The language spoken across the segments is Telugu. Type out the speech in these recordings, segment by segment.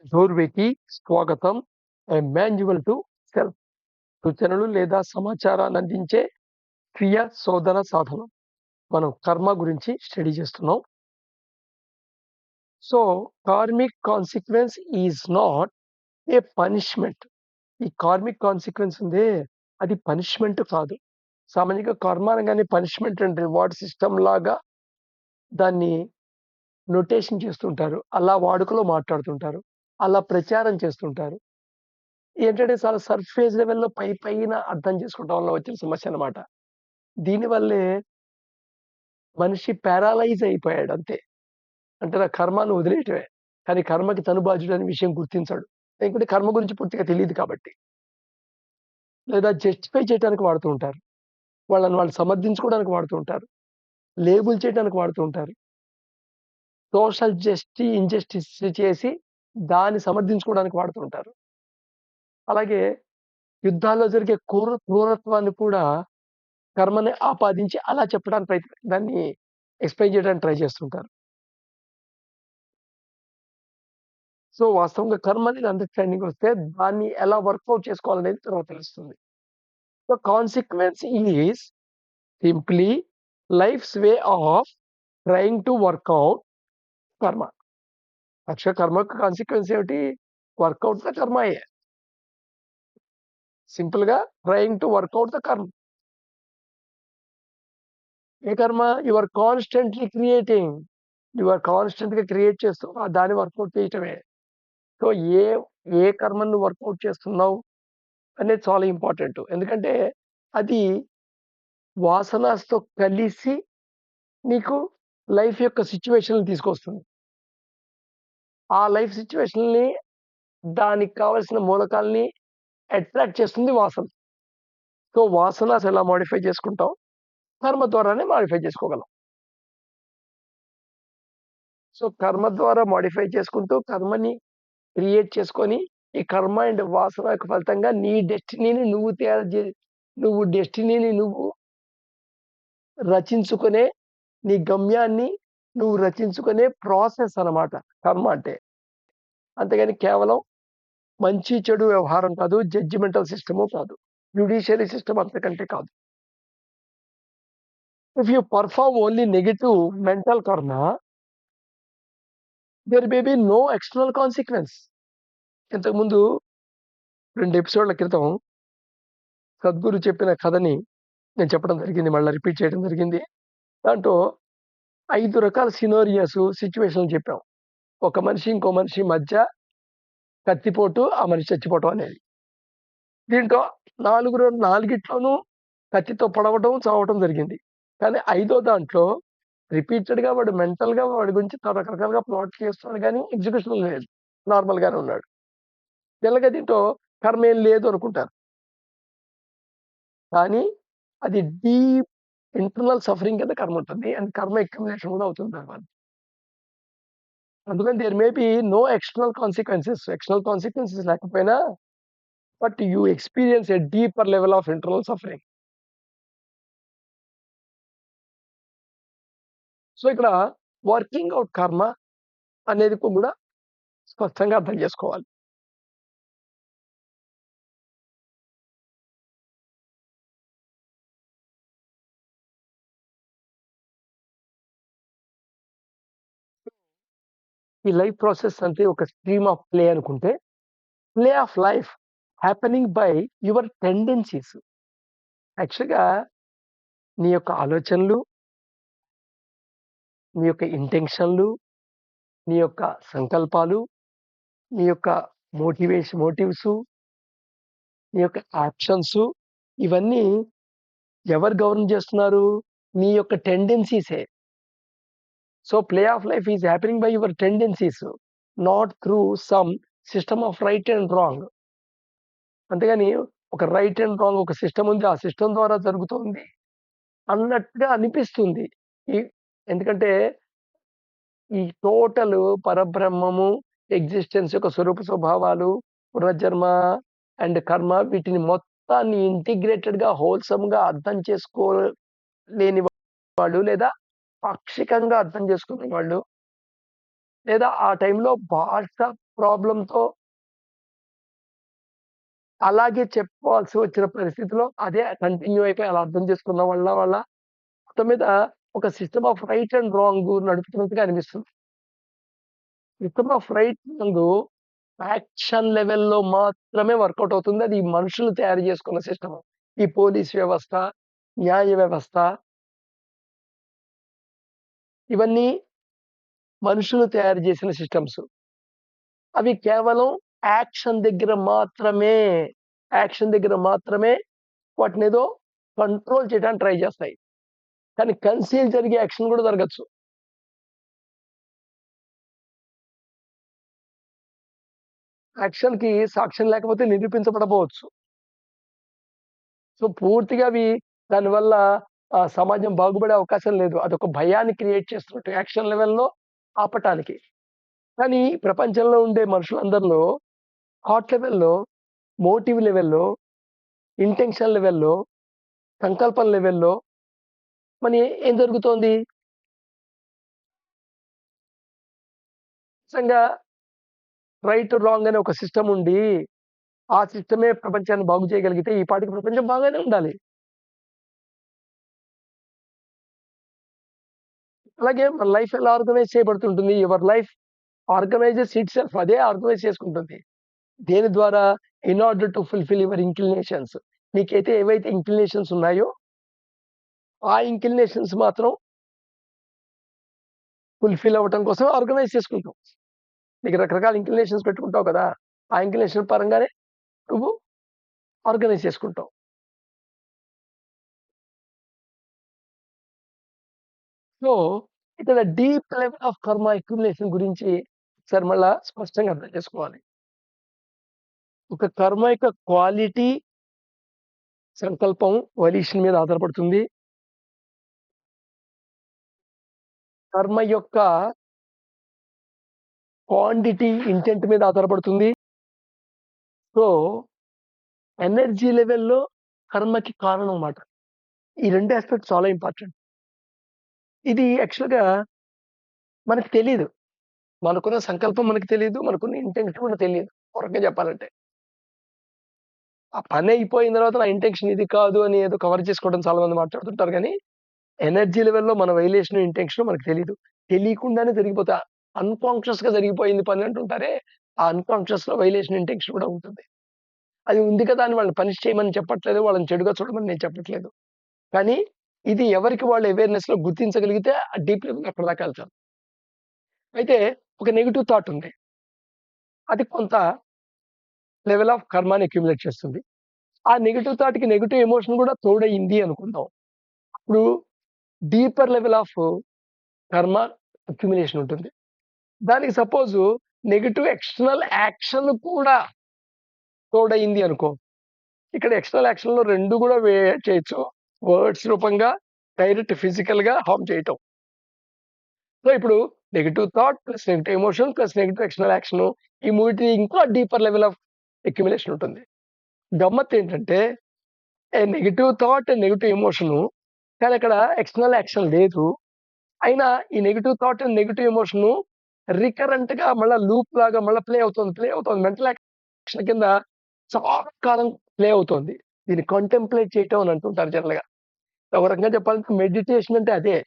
డోర్వేకి స్వాగతం. ఏ మాన్యువల్ టు సెల్ఫ్. సూచనలు లేదా సమాచారాన్ని అందించే స్వీయ శోధన సాధనం. మనం కర్మ గురించి స్టడీ చేస్తున్నాం. So, karmic consequence is not a punishment. ఈ కార్మిక్ కాన్సిక్వెన్స్ ఉందే, అది పనిష్మెంట్ కాదు. సామాన్యంగా కర్మ అనగానే పనిష్మెంట్ అండ్ రివార్డ్ సిస్టమ్ లాగా దాన్ని నొటేషన్ చేస్తుంటారు. అలా వాడుకలో మాట్లాడుతుంటారు. అలా ప్రచారం చేస్తుంటారు. ఏంటంటే చాలా సర్ఫేస్ లెవెల్‌లో పైన అర్థం చేసుకోవటం వల్ల వచ్చిన సమస్య అన్నమాట. దీనివల్లే మనిషి పారలైజ్ అయిపోయాడంతే. అంటే నా కర్మను వదిలేయటమే. కానీ కర్మకి తను బాధ్యుడనే విషయం గుర్తించడు. ఎందుకంటే కర్మ గురించి పూర్తిగా తెలీదు కాబట్టి. లేదా జస్టిఫై చేయటానికి వాడుతూ ఉంటారు. వాళ్ళని వాళ్ళు సమర్థించుకోవడానికి వాడుతూ ఉంటారు. లేబుల్ చేయడానికి వాడుతూ ఉంటారు. సోషల్ ఇంజస్టిస్ చేసి దాన్ని సమర్థించుకోవడానికి వాడుతూ ఉంటారు. అలాగే యుద్ధాల్లో జరిగే క్రూరత్వాన్ని కూడా కర్మని ఆపాదించి అలా చెప్పడానికి దాన్ని ఎక్స్‌ప్లెయిన్ చేయడానికి ట్రై చేస్తుంటారు. సో, వాస్తవంగా కర్మ అనేది అండర్‌స్టాండింగ్ వస్తే దాన్ని ఎలా వర్కౌట్ చేసుకోవాలనేది తర్వాత తెలుస్తుంది. So, consequence is simply life's way of trying to work out karma. కర్మకు కాన్సీక్వెన్స్ ఏమిటి? వర్కౌట్ ద కర్మయే. సింపుల్‌గా trying to work out the karma. ఏ కర్మ? You are constantly creating. You are కాన్స్టెంట్‌గా క్రియేట్ చేస్తూ దాన్ని వర్కౌట్ చేయటమే. సో, ఏ ఏ కర్మను నువ్వు వర్కౌట్ చేస్తున్నావు అనేది చాలా ఇంపార్టెంట్. ఎందుకంటే అది వాసనాస్‌తో కలిసి నీకు లైఫ్ యొక్క సిట్యుయేషన్‌ని తీసుకొస్తుంది. ఆ లైఫ్ సిట్యుయేషన్‌ని దానికి కావాల్సిన మూలకాల్ని అట్రాక్ట్ చేస్తుంది వాసన. సో, వాసనాస్ ఎలా మోడిఫై చేసుకుంటాం? కర్మ ద్వారానే మోడిఫై చేసుకోగలం. సో, కర్మ ద్వారా మోడిఫై చేసుకుంటూ కర్మని క్రియేట్ చేసుకొని, ఈ కర్మ అండ్ వాసన యొక్క ఫలితంగా నీ డెస్టినీని నువ్వు తయారు నువ్వు డెస్టినీని నువ్వు రచించుకునే, నీ గమ్యాన్ని నువ్వు రచించుకునే ప్రాసెస్ అన్నమాట కర్మ అంటే. అంతేగాని కేవలం మంచి, చెడు వ్యవహారం కాదు. జడ్జిమెంటల్ సిస్టము కాదు. జ్యుడిషియరీ సిస్టమ్ అంతకంటే కాదు. If you perform only negative mental karma, there may be no external consequence. ఇంతకుముందు 2 ఎపిసోడ్‌ల క్రితం సద్గురు చెప్పిన కథని నేను చెప్పడం జరిగింది. మళ్ళా రిపీట్ చేయడం జరిగింది. దాంట్లో 5 రకాల సిట్యుయేషన్‌లు చెప్పాం. ఒక మనిషి, ఇంకో మనిషి మధ్య కత్తిపోటు, ఆ మనిషి చచ్చిపోవటం అనేది. దీంట్లో నాలుగిట్లోనూ కత్తితో పొడవటం, చావటం జరిగింది. కానీ ఐదో దాంట్లో రిపీటెడ్‌గా వాడు మెంటల్‌గా వాడి గురించి రకరకాలుగా ప్లాట్ చేస్తున్నాడు గానీ, ఎగ్జిక్యూషన్‌లో లేదు. నార్మల్‌గానే ఉన్నాడు. జనరల్‌గా దీంట్లో కర్మ ఏం లేదు అనుకుంటారు. కానీ అది డీప్ ఇంటర్నల్ సఫరింగ్ కింద కర్మ ఉంటుంది. అండ్ కర్మ అక్యుములేషన్ కూడా అవుతుంది తర్వాత. అందుకని there may be no external consequences. External consequences లేకపోయినా but you experience a deeper level of internal suffering. So, ఇక్కడ వర్కింగ్ ఔట్ కర్మ అనేది కూడా స్పష్టంగా అర్థం చేసుకోవాలి. ఈ లైఫ్ ప్రాసెస్ అంటే ఒక స్ట్రీమ్ ఆఫ్ ప్లే అనుకుంటే, play of life happening by your tendencies. యాక్చువల్‌గా నీ యొక్క ఆలోచనలు, నీ యొక్క ఇంటెన్షన్‌లు, నీ యొక్క సంకల్పాలు, నీ యొక్క మోటివ్సు, నీ యొక్క యాక్షన్సు ఇవన్నీ ఎవరు గవర్న్ చేస్తున్నారు? నీ యొక్క టెండెన్సీసే. So, play of life is happening by your tendencies. Not through some system of right and wrong. అంతేగాని ఒక రైట్ అండ్ రాంగ్ ఒక సిస్టమ్ ఉంది. ఆ సిస్టమ్ ద్వారా జరుగుతోంది అన్నట్టుగా అనిపిస్తుంది. ఈ ఎందుకంటే ఈ టోటలు పరబ్రహ్మము, ఎగ్జిస్టెన్స్ యొక్క స్వరూప స్వభావాలు, పునర్జన్మ అండ్ కర్మ వీటిని మొత్తాన్ని ఇంటిగ్రేటెడ్‌గా, హోల్‌సమ్‌గా అర్థం చేసుకోలేని వాళ్ళు లేదా పాక్షికంగా అర్థం చేసుకునే వాళ్ళు లేదా ఆ టైంలో భాష ప్రాబ్లమ్‌తో అలాగే చెప్పుకోవాల్సి వచ్చిన పరిస్థితిలో అదే కంటిన్యూ అయిపోయి అలా అర్థం చేసుకున్న వల్ల మొత్తం మీద ఒక system of right and wrong నడుపుతున్నట్టుగా అనిపిస్తుంది. System of right wrong action లెవెల్‌లో మాత్రమే వర్కౌట్ అవుతుంది. అది మనుషులు తయారు చేసుకున్న సిస్టమ్. ఈ పోలీస్ వ్యవస్థ, న్యాయ వ్యవస్థ ఇవన్నీ మనుషులు తయారు చేసిన సిస్టమ్స్. అవి కేవలం యాక్షన్ దగ్గర మాత్రమే, యాక్షన్ దగ్గర మాత్రమే వాటినేదో కంట్రోల్ చేయడానికి ట్రై చేస్తాయి. కానీ కన్సీల్ జరిగే యాక్షన్ కూడా జరగొచ్చు. యాక్షన్‌కి సాక్ష్యం లేకపోతే నిరూపించబడకపోవచ్చు. సో, పూర్తిగా అవి దానివల్ల సమాజం బాగుపడే అవకాశం లేదు. అదొక భయాన్ని క్రియేట్ చేస్తున్నట్టు యాక్షన్ లెవెల్‌లో ఆపటానికి. కానీ ప్రపంచంలో ఉండే మనుషులందరిలో థాట్ లెవెల్‌లో, మోటివ్ లెవెల్‌లో, ఇంటెన్షన్ లెవెల్‌లో, సంకల్పం లెవెల్‌లో మరి ఏం జరుగుతోంది? నిజంగా రైట్, రాంగ్ అనే ఒక సిస్టమ్ ఉండి, ఆ సిస్టమే ప్రపంచాన్ని బాగు చేయగలిగితే ఈ పాటికి ప్రపంచం బాగానే ఉండాలి. అలాగే మన లైఫ్ ఎలా ఆర్గనైజ్ చేయబడుతుంటుంది? యువర్ లైఫ్ ఆర్గనైజెస్ ఇట్‌సెల్ఫ్ అదే ఆర్గనైజ్ చేసుకుంటుంది. దేని ద్వారా? In order to fulfil your inclinations. నీకైతే ఏవైతే ఇంక్లినేషన్స్ ఉన్నాయో, ఆ ఇంక్లినేషన్స్ మాత్రం ఫుల్‌ఫిల్ అవ్వటం కోసం ఆర్గనైజ్ చేసుకుంటావు. నీకు రకరకాల ఇంక్లినేషన్స్ పెట్టుకుంటావు కదా! ఆ ఇంక్లినేషన్ పరంగానే నువ్వు ఆర్గనైజ్ చేసుకుంటావు. సో, ఇక్కడ డీప్ లెవెల్ ఆఫ్ కర్మ అక్యుములేషన్ గురించి ఒకసారి మళ్ళా స్పష్టంగా అర్థం చేసుకోవాలి. ఒక కర్మ యొక్క క్వాలిటీ, సంకల్పం, వలీషన్ మీద ఆధారపడుతుంది. కర్మ యొక్క క్వాంటిటీ, ఇంటెంట్ మీద ఆధారపడుతుంది. సో, ఎనర్జీ లెవెల్‌లో కర్మకి కారణం మాట. ఈ 2 యాస్పెక్ట్స్ చాలా ఇంపార్టెంట్. ఇది యాక్చువల్‌గా మనకు తెలీదు. మనకున్న సంకల్పం మనకు తెలీదు. మనకున్న ఇంటెన్షన్ కూడా తెలీదు. ఒక రకంగా చెప్పాలంటే. ఆ పని అయిపోయిన తర్వాత నా ఇంటెన్షన్ ఇది కాదు అని ఏదో కవర్ చేసుకోవడం చాలా మంది మాట్లాడుతుంటారు గానీ, ఎనర్జీ లెవెల్‌లో మన వైలేషన్, ఇంటెన్షన్ మనకు తెలీదు. తెలియకుండానే జరిగిపోతా అన్‌కాన్షియస్‌గా జరిగిపోయింది పని అంటుంటారే, ఆ అన్‌కాన్షియస్‌లో వైలేషన్, ఇంటెన్షన్ కూడా ఉంటుంది. అది ఉంది కదా అని వాళ్ళని పనిష్ చేయమని చెప్పట్లేదు. వాళ్ళని చెడుగా చూడమని నేను చెప్పట్లేదు. కానీ ఇది ఎవరికి వాళ్ళు అవేర్‌నెస్‌లో గుర్తించగలిగితే ఆ డీప్ లెవెల్ అక్కడి దాకా ఎళ్తారు. అయితే ఒక నెగెటివ్ థాట్ ఉంది. అది కొంత లెవెల్ ఆఫ్ కర్మాని అక్యుములేట్ చేస్తుంది. ఆ నెగెటివ్ థాట్‌కి నెగెటివ్ ఎమోషన్ కూడా తోడయింది అనుకుందాం. ఇప్పుడు డీపర్ లెవెల్ ఆఫ్ కర్మ అక్యుములేషన్ ఉంటుంది. దానికి సపోజు నెగెటివ్ ఎక్స్టర్నల్ యాక్షన్ కూడా తోడయింది అనుకో. ఇక్కడ ఎక్స్టర్నల్ యాక్షన్‌లో 2 కూడా చేయొచ్చు. వర్డ్స్ రూపంగా, డైరెక్ట్ ఫిజికల్‌గా హార్మ్ చేయటం. సో, ఇప్పుడు negative thought plus negative emotion plus negative external action ఈ మూడిటి ఇంకా డీపర్ లెవెల్ ఆఫ్ అక్యుములేషన్ ఉంటుంది. గమ్మత్తేంటంటే నెగెటివ్ థాట్, నెగెటివ్ ఎమోషను కానీ అక్కడ ఎక్స్టర్నల్ యాక్షన్ లేదు. అయినా ఈ నెగెటివ్ థాట్, నెగెటివ్ ఎమోషను రికరెంట్‌గా మళ్ళా లూప్ లాగా మళ్ళా ప్లే అవుతోంది. మెంటల్ యాక్షన్ కింద చాలా కాలం ప్లే అవుతోంది. దీన్ని కంటెంప్లేట్ చేయటం అని అంటుంటారు జనరల్‌గా. ఒక రకంగా చెప్పాలంటే మెడిటేషన్ అంటే అదే.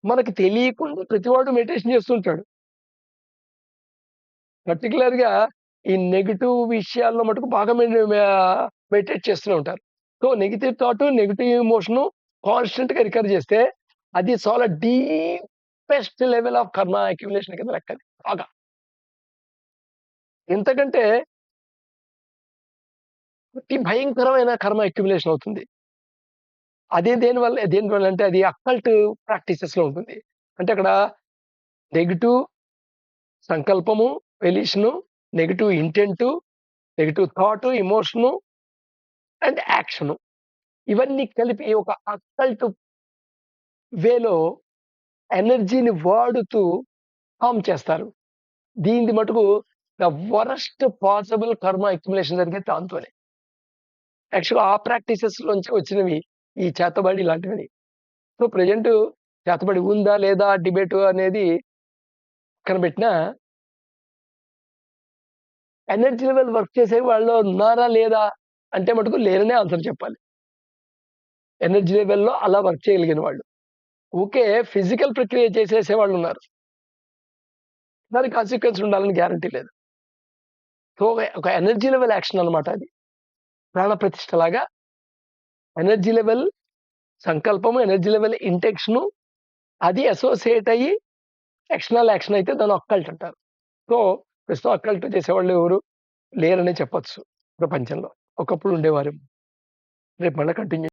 మనకి తెలియకుండా ప్రతివాడు మెడిటేషన్ చేస్తుంటాడు. పర్టిక్యులర్‌గా ఈ నెగెటివ్ విషయాల్లో మటుకు బాగా మెడిటేట్ చేస్తూనే ఉంటారు. So, negative thought, negative emotion కాన్స్టెంట్‌గా రికర్ చేస్తే అది చాలా డీపెస్ట్ లెవెల్ ఆఫ్ కర్మ అక్యుములేషన్ కింద లెక్కది. బాగా. ఇంతకంటే అతి భయంకరమైన కర్మ అక్యుములేషన్ అవుతుంది. అదే దేనివల్ల అంటే అది అక్కల్ట్ ప్రాక్టీసెస్‌లో ఉంటుంది. అంటే అక్కడ నెగెటివ్ సంకల్పము, volition, negative intent, negative thought, emotion and action. ఇవన్నీ కలిపి ఒక అక్కల్ట్ వేలో ఎనర్జీని వాడుతూ హార్మ్ చేస్తారు. దీనిది మటుకు ద వరస్ట్ పాసిబుల్ కర్మ అక్యుములేషన్ జరిగేది దాంతోనే. యాక్చువల్‌గా ఆ ప్రాక్టీసెస్‌లోంచి వచ్చినవి ఈ చేతబడి ఇలాంటివని. సో, ప్రెజెంటు చేతబడి ఉందా? లేదా? డిబేటు అనేది పక్కన పెట్టినా ఎనర్జీ లెవెల్ వర్క్ చేసే వాళ్ళు ఉన్నారా? లేదా? అంటే మటుకు లేరనే ఆన్సర్ చెప్పాలి. ఎనర్జీ లెవెల్‌లో అలా వర్క్ చేయగలిగిన వాళ్ళు. ఊకే ఫిజికల్ ప్రక్రియ చేసేసేవాళ్ళున్నారు. దానికి కాన్సిక్వెన్స్ ఉండాలని గ్యారంటీ లేదు. సో, ఒక ఎనర్జీ లెవెల్ యాక్షన్ అన్నమాట అది. ప్రాణ ప్రతిష్ఠలాగా ఎనర్జీ లెవెల్ సంకల్పము, ఎనర్జీ లెవెల్ ఇంటెన్షను అది అసోసియేట్ అయ్యి ఎక్స్టర్నల్ యాక్షన్ అయితే దాన్ని అక్కల్ట్ అంటారు. సో, ప్రస్తుతం అక్కల్ట్ చేసేవాళ్ళు ఎవరు లేరనే చెప్పొచ్చు ప్రపంచంలో. ఒకప్పుడు ఉండేవారేమో. రేపు మళ్ళా కంటిన్యూ